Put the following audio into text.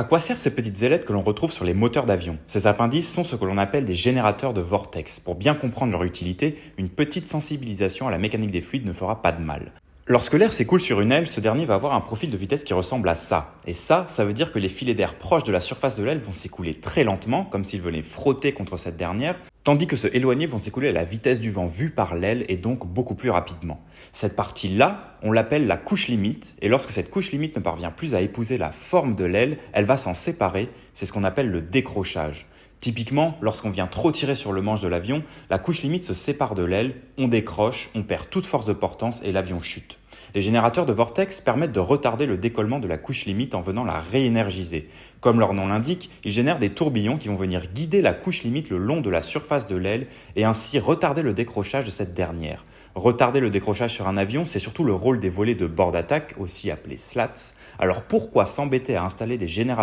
À quoi servent ces petites ailettes que l'on retrouve sur les moteurs d'avion? Ces appendices sont ce que l'on appelle des générateurs de vortex. Pour bien comprendre leur utilité, une petite sensibilisation à la mécanique des fluides ne fera pas de mal. Lorsque l'air s'écoule sur une aile, ce dernier va avoir un profil de vitesse qui ressemble à ça. Et ça veut dire que les filets d'air proches de la surface de l'aile vont s'écouler très lentement, comme s'ils venaient frotter contre cette dernière, tandis que ceux éloignés vont s'écouler à la vitesse du vent vue par l'aile et donc beaucoup plus rapidement. Cette partie-là, on l'appelle la couche limite, et lorsque cette couche limite ne parvient plus à épouser la forme de l'aile, elle va s'en séparer, c'est ce qu'on appelle le décrochage. Typiquement, lorsqu'on vient trop tirer sur le manche de l'avion, la couche limite se sépare de l'aile, on décroche, on perd toute force de portance et l'avion chute. Les générateurs de vortex permettent de retarder le décollement de la couche limite en venant la réénergiser. Comme leur nom l'indique, ils génèrent des tourbillons qui vont venir guider la couche limite le long de la surface de l'aile et ainsi retarder le décrochage de cette dernière. Retarder le décrochage sur un avion, c'est surtout le rôle des volets de bord d'attaque, aussi appelés slats. Alors pourquoi s'embêter à installer des générateurs